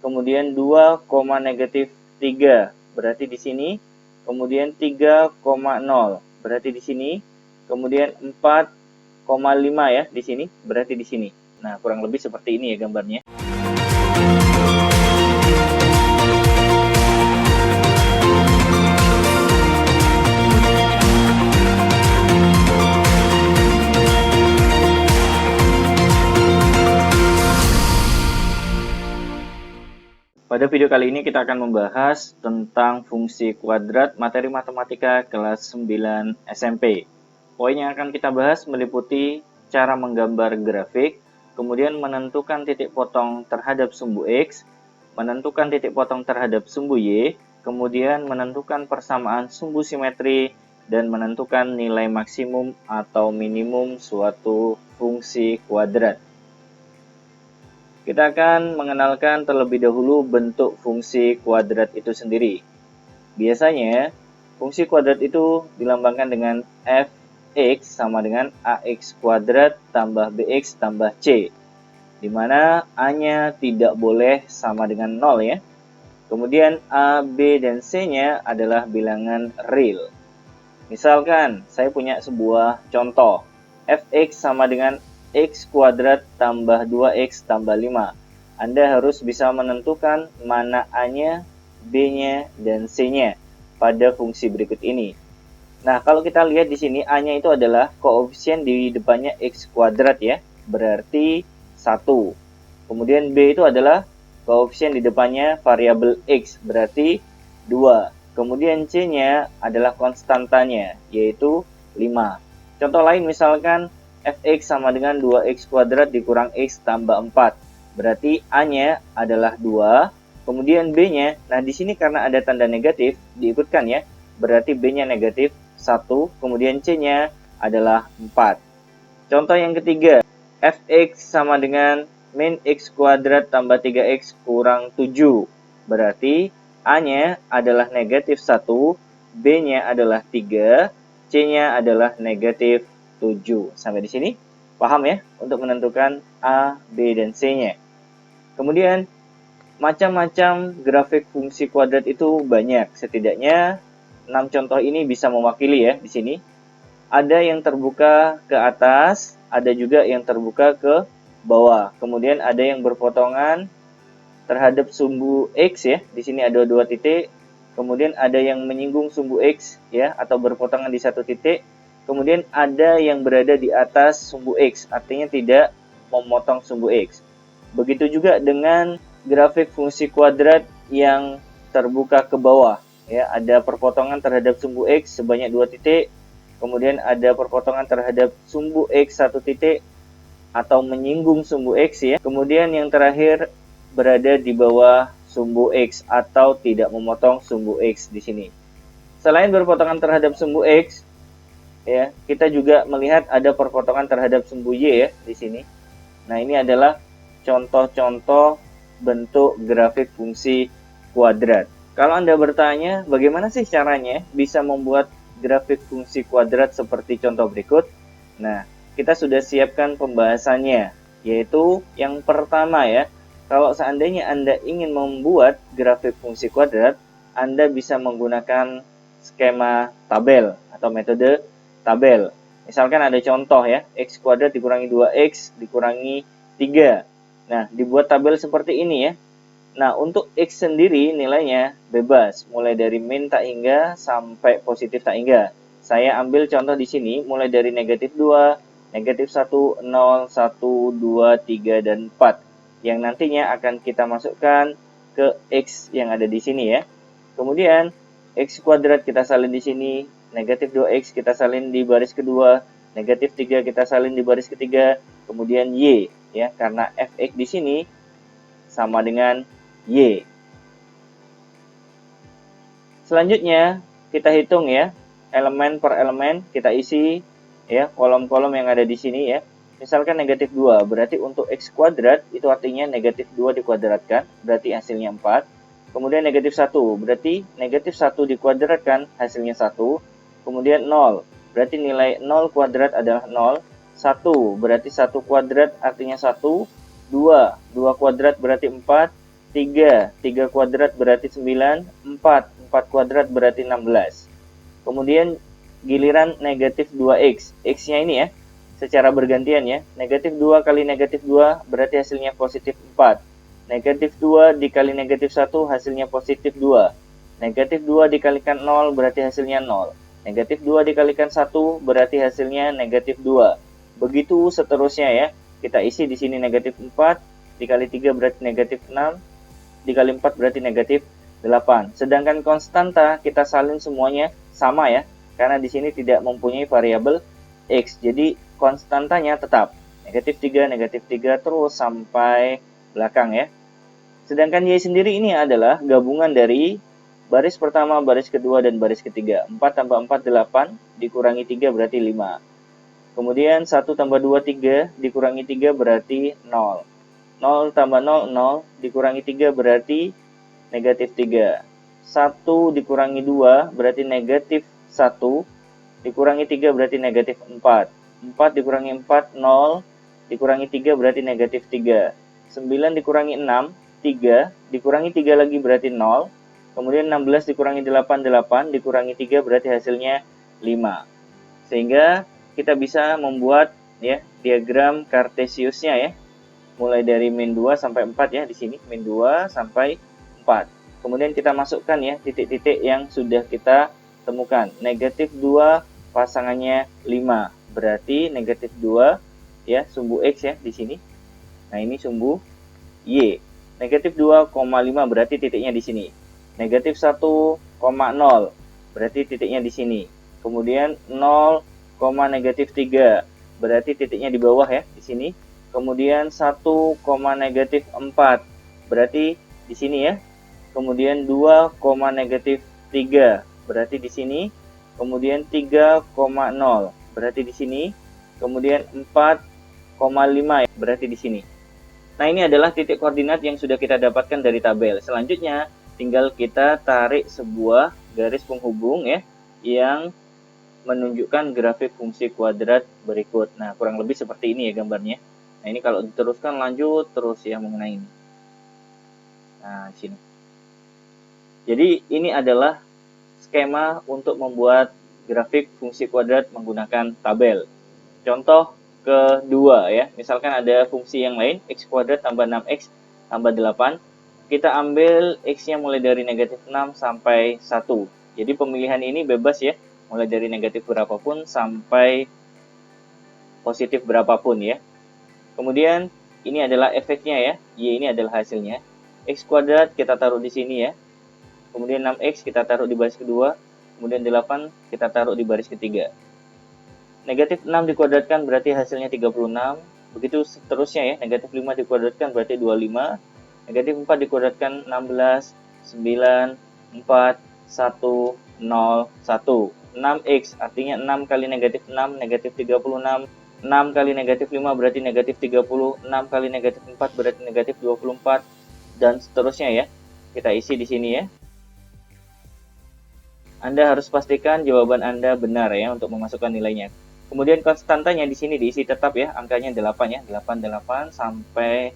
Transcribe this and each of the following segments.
kemudian 2, negatif 3, berarti di sini. Kemudian 3,0, berarti di sini. Kemudian 4,5 ya di sini, berarti di sini. Nah, kurang lebih seperti ini ya gambarnya. Pada video kali ini kita akan membahas tentang fungsi kuadrat materi matematika kelas 9 SMP. Poin yang akan kita bahas meliputi cara menggambar grafik, kemudian menentukan titik potong terhadap sumbu X, menentukan titik potong terhadap sumbu Y, kemudian menentukan persamaan sumbu simetri, dan menentukan nilai maksimum atau minimum suatu fungsi kuadrat. Kita akan mengenalkan terlebih dahulu bentuk fungsi kuadrat itu sendiri. Biasanya, fungsi kuadrat itu dilambangkan dengan fx sama dengan ax kuadrat tambah bx tambah c, di mana a-nya tidak boleh sama dengan 0 ya. Kemudian a, b, dan c-nya adalah bilangan real. Misalkan, saya punya sebuah contoh, fx sama dengan x kuadrat tambah 2x tambah 5. Anda harus bisa menentukan mana a-nya, b-nya, dan c-nya pada fungsi berikut ini. Nah, kalau kita lihat di sini a-nya itu adalah koefisien di depannya x kuadrat ya, berarti 1. Kemudian b itu adalah koefisien di depannya variabel x, berarti 2. Kemudian c-nya adalah konstantanya, yaitu 5. Contoh lain misalkan fx sama dengan 2x kuadrat dikurang x tambah 4. Berarti a-nya adalah 2, kemudian b-nya, nah di sini karena ada tanda negatif diikutkan ya, berarti b-nya negatif 1, kemudian c-nya adalah 4. Contoh yang ketiga, fx sama dengan min x kuadrat tambah 3x kurang 7. Berarti a-nya adalah negatif 1, b-nya adalah 3, c-nya adalah negatif 7. Sampai di sini paham ya untuk menentukan A, B, dan C-nya. Kemudian macam-macam grafik fungsi kuadrat itu banyak. Setidaknya 6 contoh ini bisa mewakili ya di sini. Ada yang terbuka ke atas, ada juga yang terbuka ke bawah. Kemudian ada yang berpotongan terhadap sumbu X ya. Di sini ada 2 titik. Kemudian ada yang menyinggung sumbu X ya atau berpotongan di 1 titik. Kemudian ada yang berada di atas sumbu X, artinya tidak memotong sumbu X. Begitu juga dengan grafik fungsi kuadrat yang terbuka ke bawah. Ya, ada perpotongan terhadap sumbu X sebanyak 2 titik, kemudian ada perpotongan terhadap sumbu X 1 titik, atau menyinggung sumbu X ya. Kemudian yang terakhir berada di bawah sumbu X atau tidak memotong sumbu X di sini. Selain berpotongan terhadap sumbu X, ya, kita juga melihat ada perpotongan terhadap sumbu Y ya di sini. Nah, ini adalah contoh-contoh bentuk grafik fungsi kuadrat. Kalau Anda bertanya, bagaimana sih caranya bisa membuat grafik fungsi kuadrat seperti contoh berikut? Nah, kita sudah siapkan pembahasannya, yaitu yang pertama ya, kalau seandainya Anda ingin membuat grafik fungsi kuadrat, Anda bisa menggunakan skema tabel atau metode tabel. Misalkan ada contoh ya, x kuadrat dikurangi 2x dikurangi 3. Nah, dibuat tabel seperti ini ya. Nah, untuk x sendiri nilainya bebas, mulai dari min tak hingga sampai positif tak hingga. Saya ambil contoh di sini mulai dari negatif 2, negatif 1, 0, 1, 2, 3, dan 4. Yang nantinya akan kita masukkan ke x yang ada di sini ya. Kemudian x kuadrat kita salin di sini, negatif 2x kita salin di baris kedua, negatif 3 kita salin di baris ketiga, kemudian y ya, karena fx di sini sama dengan y. Selanjutnya kita hitung ya, elemen per elemen kita isi ya, kolom-kolom yang ada di sini ya. Misalkan negatif 2, berarti untuk x kuadrat itu artinya negatif 2 dikuadratkan, berarti hasilnya 4. Kemudian negatif 1, berarti negatif 1 dikuadratkan, hasilnya 1. Kemudian 0, berarti nilai 0 kuadrat adalah 0. 1, berarti 1 kuadrat artinya 1. 2 kuadrat berarti 4. 3 kuadrat berarti 9, 4 kuadrat berarti 16. Kemudian giliran negatif 2x, x-nya ini ya, secara bergantian ya, negatif 2 kali negatif 2 berarti hasilnya positif 4. Negatif 2 dikali negatif 1 hasilnya positif 2. Negatif 2 dikalikan 0 berarti hasilnya 0. Negatif 2 dikalikan 1 berarti hasilnya negatif 2. Begitu seterusnya ya, kita isi di sini negatif 4, dikali 3 berarti negatif 6, dikali 4 berarti negatif 8. Sedangkan konstanta kita salin semuanya sama ya, karena di sini tidak mempunyai variabel x. Jadi konstantanya tetap negatif 3 terus sampai belakang ya. Sedangkan y sendiri ini adalah gabungan dari baris pertama, baris kedua, dan baris ketiga. 4 tambah 4, 8, dikurangi 3 berarti 5. Kemudian 1 tambah 2, 3, dikurangi 3 berarti 0. 0 tambah 0, 0, dikurangi 3 berarti negatif 3. 1 dikurangi 2 berarti negatif 1, dikurangi 3 berarti negatif 4. 4 dikurangi 4, 0, dikurangi 3 berarti negatif 3. 9 dikurangi 6, 3, dikurangi 3 lagi berarti 0. Kemudian 16 dikurangi 8, 8, dikurangi 3 berarti hasilnya 5. Sehingga kita bisa membuat ya diagram kartesiusnya ya. Mulai dari min 2 sampai 4 ya di sini, min 2 sampai 4. Kemudian kita masukkan ya titik-titik yang sudah kita temukan. Negatif 2 pasangannya 5, berarti negatif 2 ya sumbu x ya di sini. Nah, ini sumbu y. Negatif 2,5 berarti titiknya di sini. Negatif 1,0 berarti titiknya di sini. Kemudian 0, negatif 3 berarti titiknya di bawah ya di sini. Kemudian 1, negatif 4 berarti di sini ya. Kemudian 2, negatif 3 berarti di sini. Kemudian 3,0 berarti di sini. Kemudian 4,5 berarti di sini. Nah, ini adalah titik koordinat yang sudah kita dapatkan dari tabel. Selanjutnya tinggal kita tarik sebuah garis penghubung ya yang menunjukkan grafik fungsi kuadrat berikut. Nah, kurang lebih seperti ini ya gambarnya. Nah, ini kalau diteruskan lanjut terus ya mengenai ini. Nah, di sini. Jadi, ini adalah skema untuk membuat grafik fungsi kuadrat menggunakan tabel. Contoh kedua ya, misalkan ada fungsi yang lain, x kuadrat tambah 6x tambah 8. Kita ambil x-nya mulai dari negatif 6 sampai 1. Jadi pemilihan ini bebas ya, mulai dari negatif berapapun sampai positif berapapun ya. Kemudian ini adalah efeknya ya, y ini adalah hasilnya. X kuadrat kita taruh di sini ya. Kemudian 6x kita taruh di baris kedua. Kemudian 8 kita taruh di baris ketiga. Negatif 6 dikuadratkan berarti hasilnya 36. Begitu seterusnya ya. Negatif 5 dikuadratkan berarti 25. Negatif 4 dikuadratkan 16, 9, 4, 1, 0, 1. 6x artinya 6 kali negatif 6, negatif 36. 6 kali negatif 5 berarti negatif 30, 6 kali negatif 4 berarti negatif 24, dan seterusnya ya. Kita isi di sini ya. Anda harus pastikan jawaban Anda benar ya untuk memasukkan nilainya. Kemudian konstantanya di sini diisi tetap ya, angkanya 8 ya, 8 sampai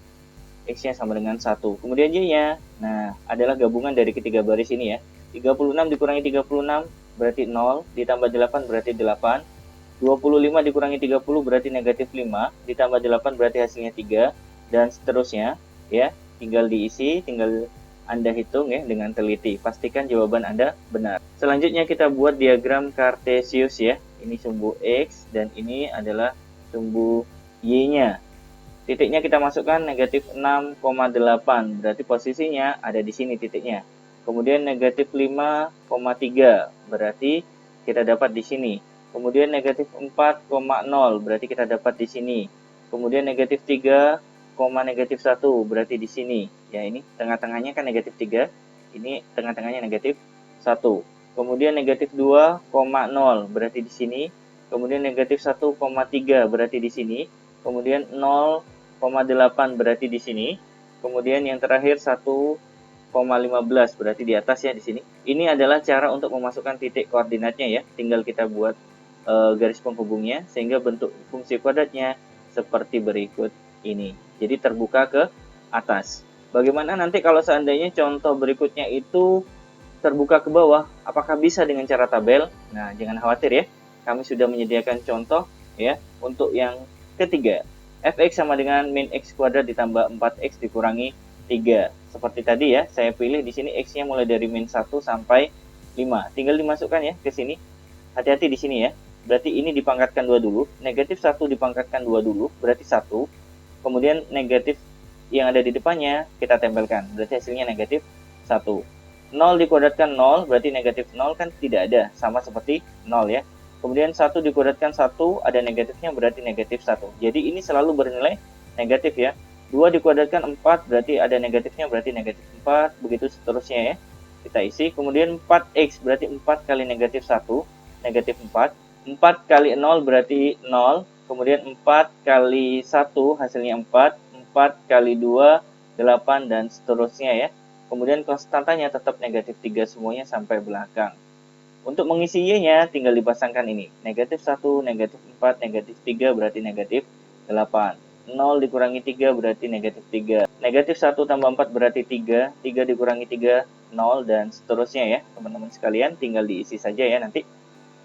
x-nya sama dengan 1. Kemudian y-nya, nah adalah gabungan dari ketiga baris ini ya. 36 dikurangi 36 berarti 0, ditambah 8 berarti 8. 25 dikurangi 30 berarti negatif 5, ditambah 8 berarti hasilnya 3, dan seterusnya ya. Tinggal diisi, tinggal Anda hitung ya dengan teliti. Pastikan jawaban Anda benar. Selanjutnya kita buat diagram kartesius ya. Ini sumbu x dan ini adalah sumbu y-nya. Titiknya kita masukkan negatif 6,8, berarti posisinya ada di sini titiknya. Kemudian negatif 5,3, berarti kita dapat di sini. Kemudian negatif 4,0 berarti kita dapat di sini. Kemudian negatif 3, negatif 1 berarti di sini. Ya, ini tengah-tengahnya kan negatif 3. Ini tengah-tengahnya negatif 1. Kemudian negatif 2,0 berarti di sini. Kemudian negatif 1,3 berarti di sini. Kemudian 0,8 berarti di sini. Kemudian yang terakhir 1,15 berarti di atas ya di sini. Ini adalah cara untuk memasukkan titik koordinatnya ya. Tinggal kita buat garis penghubungnya sehingga bentuk fungsi kuadratnya seperti berikut ini. Jadi terbuka ke atas. Bagaimana nanti kalau seandainya contoh berikutnya itu terbuka ke bawah, apakah bisa dengan cara tabel? Nah, jangan khawatir ya. Kami sudah menyediakan contoh ya untuk yang ketiga. Fx sama dengan min x kuadrat ditambah 4x dikurangi 3. Seperti tadi ya, saya pilih di sini x-nya mulai dari min 1 sampai 5. Tinggal dimasukkan ya ke sini. Hati-hati di sini ya. Berarti ini dipangkatkan 2 dulu. Negatif 1 dipangkatkan 2 dulu, berarti 1. Kemudian negatif yang ada di depannya kita tempelkan, berarti hasilnya negatif 1. 0 dikuadratkan 0, berarti negatif 0 kan tidak ada, sama seperti 0 ya. Kemudian 1 dikuadratkan 1, ada negatifnya, berarti negatif 1. Jadi ini selalu bernilai negatif ya. 2 dikuadratkan 4, berarti ada negatifnya, berarti negatif 4, begitu seterusnya ya. Kita isi, kemudian 4x, berarti 4 kali negatif 1, negatif 4. 4 kali 0 berarti 0, kemudian 4 kali 1 hasilnya 4, 4 kali 2, 8, dan seterusnya ya. Kemudian konstantanya tetap negatif 3 semuanya sampai belakang. Untuk mengisi Y-nya tinggal dipasangkan ini. Negatif 1, negatif 4, negatif 3 berarti negatif 8. 0 dikurangi 3 berarti negatif 3. Negatif 1 tambah 4 berarti 3. 3 dikurangi 3, 0, dan seterusnya ya. Teman-teman sekalian tinggal diisi saja ya nanti.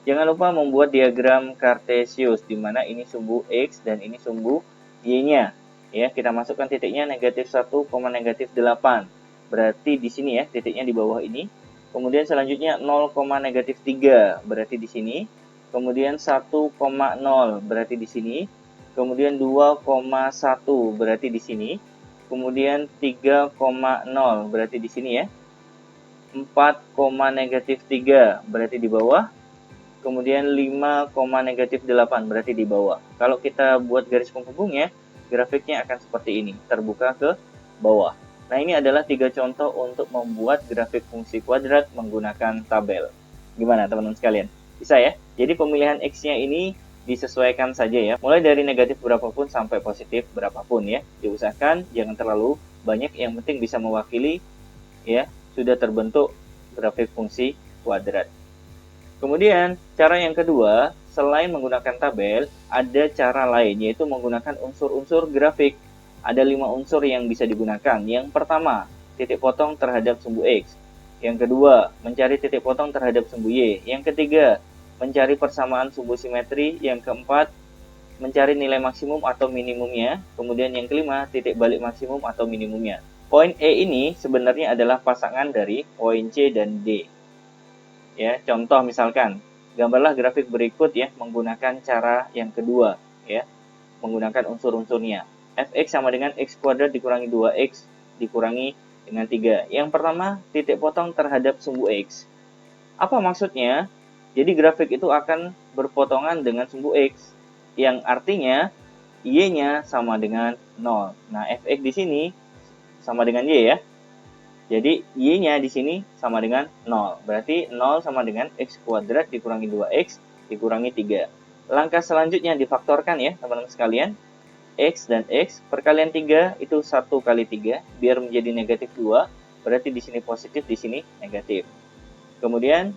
Jangan lupa membuat diagram Cartesius, di mana ini sumbu X dan ini sumbu Y-nya. Ya, kita masukkan titiknya negatif 1, negatif 8. Berarti di sini ya, titiknya di bawah ini. Kemudian selanjutnya 0, negatif 3, berarti di sini. Kemudian 1,0 berarti di sini. Kemudian 2,1 berarti di sini. Kemudian 3,0 berarti di sini ya. 4, negatif 3 berarti di bawah. Kemudian 5, negatif 8 berarti di bawah. Kalau kita buat garis penghubungnya, grafiknya akan seperti ini, terbuka ke bawah. Nah, ini adalah 3 contoh untuk membuat grafik fungsi kuadrat menggunakan tabel. Gimana teman-teman sekalian? Bisa ya? Jadi pemilihan X-nya ini disesuaikan saja ya. Mulai dari negatif berapapun sampai positif berapapun ya. Diusahakan jangan terlalu banyak, yang penting bisa mewakili ya, sudah terbentuk grafik fungsi kuadrat. Kemudian, cara yang kedua, selain menggunakan tabel, ada cara lain, yaitu menggunakan unsur-unsur grafik. Ada 5 unsur yang bisa digunakan. Yang pertama, titik potong terhadap sumbu X. Yang kedua, mencari titik potong terhadap sumbu Y. Yang ketiga, mencari persamaan sumbu simetri. Yang keempat, mencari nilai maksimum atau minimumnya. Kemudian yang kelima, titik balik maksimum atau minimumnya. Poin E ini sebenarnya adalah pasangan dari poin C dan D. Ya, contoh misalkan, gambarlah grafik berikut ya menggunakan cara yang kedua ya, menggunakan unsur-unsurnya. Fx sama dengan x kuadrat dikurangi 2x dikurangi dengan 3. Yang pertama, titik potong terhadap sumbu x. Apa maksudnya? Jadi grafik itu akan berpotongan dengan sumbu x, yang artinya y-nya sama dengan 0. Nah, fx di sini sama dengan y ya. Jadi y-nya di sini sama dengan 0. Berarti 0 sama dengan x kuadrat dikurangi 2x dikurangi 3. Langkah selanjutnya difaktorkan ya teman-teman sekalian. X dan X perkalian 3 itu 1 kali 3 biar menjadi negatif 2. Berarti di sini positif, di sini negatif. Kemudian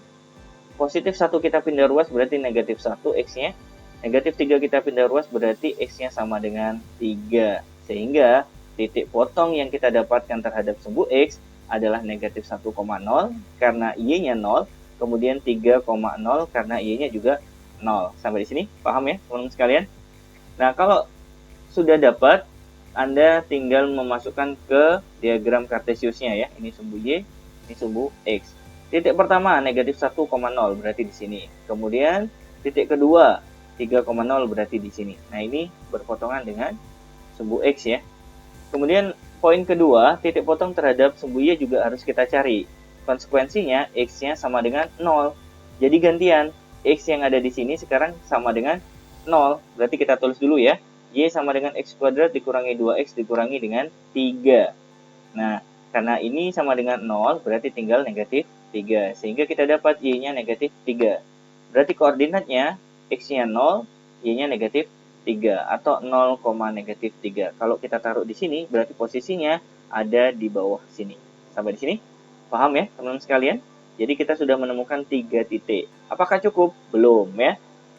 positif 1 kita pindah ruas berarti negatif 1 X-nya. Negatif 3 kita pindah ruas berarti X-nya sama dengan 3. Sehingga titik potong yang kita dapatkan terhadap sumbu X adalah negatif 1,0 karena Y-nya 0. Kemudian 3,0 karena Y-nya juga 0. Sampai di sini paham ya teman-teman sekalian? Nah, kalau sudah dapat, Anda tinggal memasukkan ke diagram Cartesiusnya ya. Ini sumbu Y, ini sumbu X. Titik pertama negatif 1,0 berarti di sini. Kemudian titik kedua 3,0 berarti di sini. Nah, ini berpotongan dengan sumbu X ya. Kemudian poin kedua, titik potong terhadap sumbu Y juga harus kita cari. Konsekuensinya X-nya sama dengan 0. Jadi gantian, X yang ada di sini sekarang sama dengan 0. Berarti kita tulis dulu ya. Y sama dengan X kuadrat dikurangi 2X dikurangi dengan 3. Nah, karena ini sama dengan 0, berarti tinggal negatif 3. Sehingga kita dapat Y-nya negatif 3. Berarti koordinatnya X-nya 0, Y-nya negatif 3. Atau 0, negatif 3. Kalau kita taruh di sini, berarti posisinya ada di bawah sini. Sampai di sini? Paham ya, teman-teman sekalian? Jadi kita sudah menemukan 3 titik. Apakah cukup? Belum ya.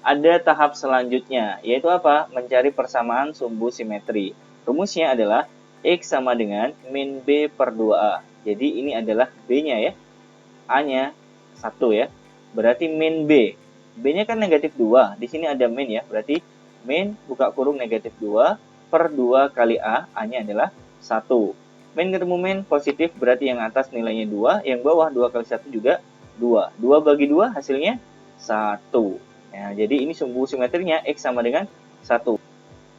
Ada tahap selanjutnya, yaitu apa? Mencari persamaan sumbu simetri. Rumusnya adalah X sama dengan min B per 2A. Jadi ini adalah B-nya ya. A-nya 1 ya. Berarti min B. B-nya kan negatif 2. Di sini ada min ya. Berarti min buka kurung negatif 2 per 2 kali A. A-nya adalah 1. Min ketemu min positif berarti yang atas nilainya 2. Yang bawah 2 kali 1 juga 2. 2 bagi 2 hasilnya 1. Nah, jadi ini sumbu simetrinya X sama dengan 1.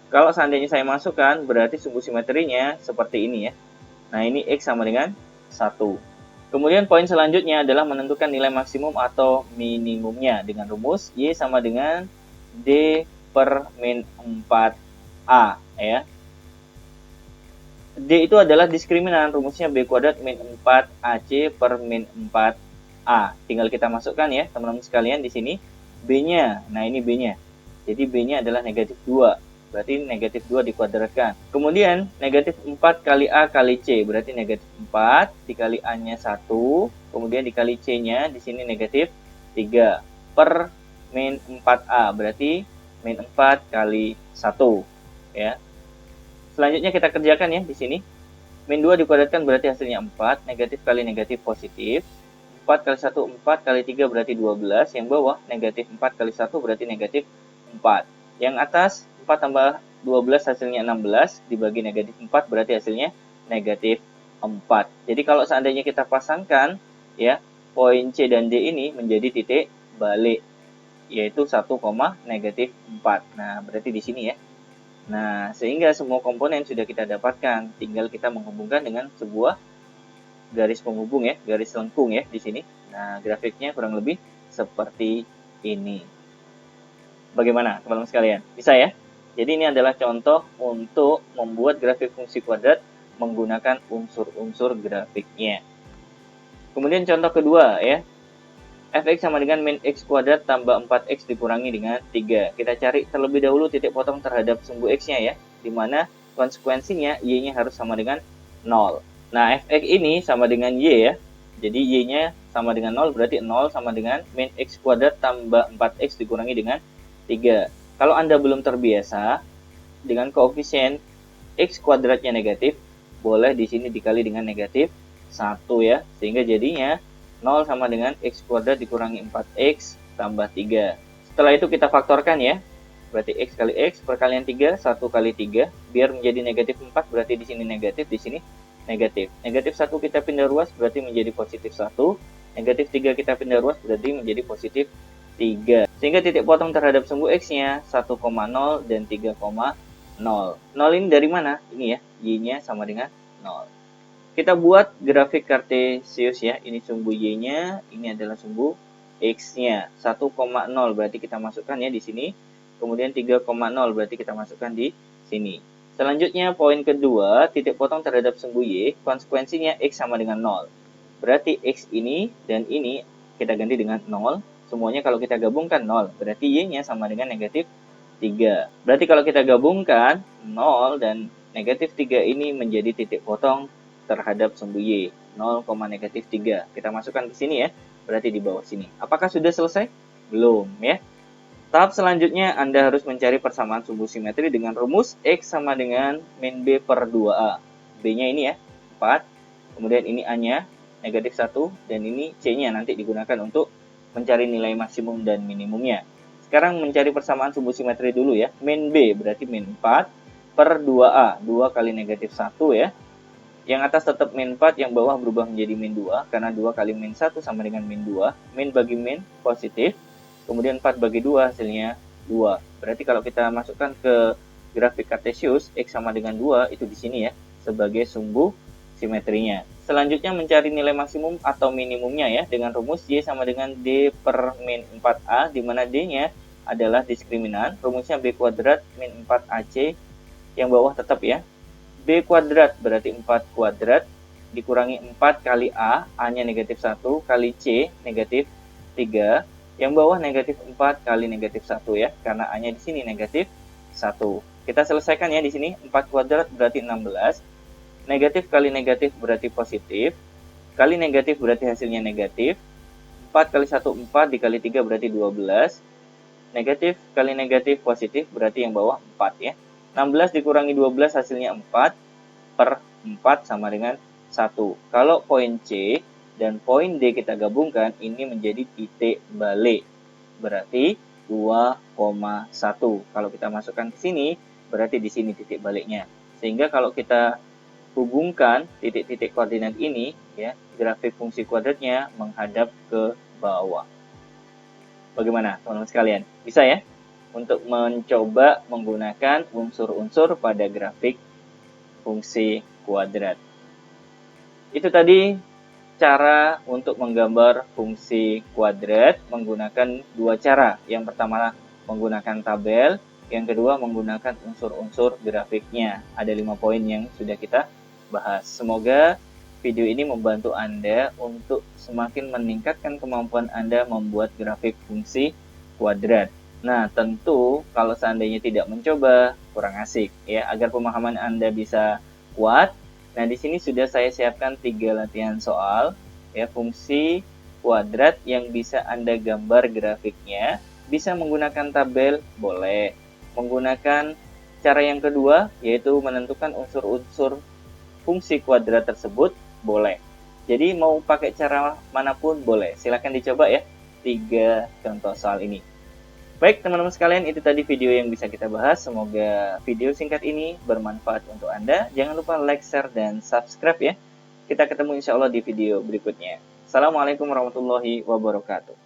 Kalau seandainya saya masukkan, berarti sumbu simetrinya seperti ini ya. Nah, ini X sama dengan 1. Kemudian poin selanjutnya adalah menentukan nilai maksimum atau minimumnya dengan rumus Y sama dengan D per min 4A ya. D itu adalah diskriminan, rumusnya B kuadrat min 4AC per min 4A. Tinggal kita masukkan ya teman-teman sekalian di sini B-nya. Nah, ini B-nya. Jadi B-nya adalah negatif 2. Berarti negatif 2 dikuadratkan. Kemudian negatif 4 kali A kali C. Berarti negatif 4 dikali A-nya 1. Kemudian dikali C-nya di sini negatif 3. Per min 4A. Berarti min 4 kali 1. Ya. Selanjutnya kita kerjakan ya di sini. Min 2 dikuadratkan berarti hasilnya 4. Negatif kali negatif positif. 4 kali 1, 4 kali 3 berarti 12. Yang bawah negatif 4 kali 1 berarti negatif 4. Yang atas 4 tambah 12 hasilnya 16. Dibagi negatif 4 berarti hasilnya negatif 4. Jadi kalau seandainya kita pasangkan ya, poin C dan D ini menjadi titik balik. Yaitu 1, negatif 4. Nah, berarti di sini ya. Nah, sehingga semua komponen sudah kita dapatkan. Tinggal kita menghubungkan dengan sebuah garis penghubung ya, garis lengkung ya di sini. Nah, grafiknya kurang lebih seperti ini. Bagaimana teman-teman sekalian? Bisa ya? Jadi ini adalah contoh untuk membuat grafik fungsi kuadrat menggunakan unsur-unsur grafiknya. Kemudian contoh kedua ya. Fx sama dengan min x kuadrat tambah 4x dikurangi dengan 3. Kita cari terlebih dahulu titik potong terhadap sumbu x-nya ya. Dimana konsekuensinya y-nya harus sama dengan 0. Nah, fx ini sama dengan y ya. Jadi y-nya sama dengan 0 berarti 0 sama dengan min x kuadrat tambah 4x dikurangi dengan 3. Kalau Anda belum terbiasa dengan koefisien x kuadratnya negatif, boleh di sini dikali dengan negatif 1 ya. Sehingga jadinya 0 sama dengan x kuadrat dikurangi 4x tambah 3. Setelah itu kita faktorkan ya. Berarti x kali x perkalian 3, 1 kali 3. Biar menjadi negatif 4, berarti di sini negatif, di sini negatif. Negatif 1 kita pindah ruas, berarti menjadi positif 1. Negatif 3 kita pindah ruas, berarti menjadi positif 3. Sehingga titik potong terhadap sumbu x-nya 1,0 dan 3,0. 0 ini dari mana? Ini ya, y-nya sama dengan 0. Kita buat grafik kartesius ya. Ini sumbu y-nya, ini adalah sumbu x-nya. 1,0 berarti kita masukkan ya di sini. Kemudian 3,0 berarti kita masukkan di sini. Selanjutnya poin kedua, titik potong terhadap sumbu y, konsekuensinya x sama dengan 0. Berarti x ini dan ini kita ganti dengan 0. Semuanya kalau kita gabungkan 0. Berarti y-nya sama dengan negatif 3. Berarti kalau kita gabungkan 0 dan negatif 3 ini menjadi titik potong terhadap sumbu y, 0, negatif 3. Kita masukkan ke sini ya, berarti di bawah sini. Apakah sudah selesai? Belum ya. Tahap selanjutnya Anda harus mencari persamaan sumbu simetri dengan rumus x sama dengan min b per 2a. B-nya ini ya, 4. Kemudian ini A-nya, negatif 1. Dan ini C-nya nanti digunakan untuk mencari nilai maksimum dan minimumnya. Sekarang mencari persamaan sumbu simetri dulu ya. Min b berarti min 4 per 2a. 2 kali negatif 1 ya. Yang atas tetap min 4, yang bawah berubah menjadi min 2. Karena 2 kali min 1 sama dengan min 2. Min bagi min positif. Kemudian 4 bagi 2 hasilnya 2. Berarti kalau kita masukkan ke grafik kartesius, x sama dengan 2 itu di sini ya. Sebagai sumbu simetrinya. Selanjutnya mencari nilai maksimum atau minimumnya ya. Dengan rumus y sama dengan d per min 4a. Di mana d-nya adalah diskriminan. Rumusnya b kuadrat min 4ac. Yang bawah tetap ya. B kuadrat berarti 4 kuadrat dikurangi 4 kali A, A-nya negatif 1, kali C negatif 3, yang bawah negatif 4 kali negatif 1 ya, karena A-nya di sini negatif 1. Kita selesaikan ya di sini, 4 kuadrat berarti 16, negatif kali negatif berarti positif, kali negatif berarti hasilnya negatif, 4 kali 1, 4, dikali 3 berarti 12, negatif kali negatif positif berarti yang bawah 4 ya. 16 dikurangi 12 hasilnya 4. per 4 sama dengan 1. Kalau poin C dan poin D kita gabungkan, ini menjadi titik balik. Berarti 2,1. Kalau kita masukkan ke sini, berarti di sini titik baliknya. Sehingga kalau kita hubungkan titik-titik koordinat ini, ya, grafik fungsi kuadratnya menghadap ke bawah. Bagaimana teman-teman sekalian? Bisa ya? Untuk mencoba menggunakan unsur-unsur pada grafik fungsi kuadrat. Itu tadi cara untuk menggambar fungsi kuadrat menggunakan dua cara. Yang pertama menggunakan tabel, yang kedua menggunakan unsur-unsur grafiknya. Ada 5 poin yang sudah kita bahas. Semoga video ini membantu Anda untuk semakin meningkatkan kemampuan Anda membuat grafik fungsi kuadrat. Nah, tentu kalau seandainya tidak mencoba, kurang asik ya. Agar pemahaman Anda bisa kuat, nah, di sini sudah saya siapkan 3 latihan soal ya, fungsi kuadrat yang bisa Anda gambar grafiknya. Bisa menggunakan tabel, boleh. Menggunakan cara yang kedua, yaitu menentukan unsur-unsur fungsi kuadrat tersebut, boleh. Jadi mau pakai cara manapun boleh. Silahkan dicoba ya, 3 contoh soal ini. Baik teman-teman sekalian, itu tadi video yang bisa kita bahas. Semoga video singkat ini bermanfaat untuk Anda. Jangan lupa like, share, dan subscribe ya. Kita ketemu insya Allah di video berikutnya. Assalamualaikum warahmatullahi wabarakatuh.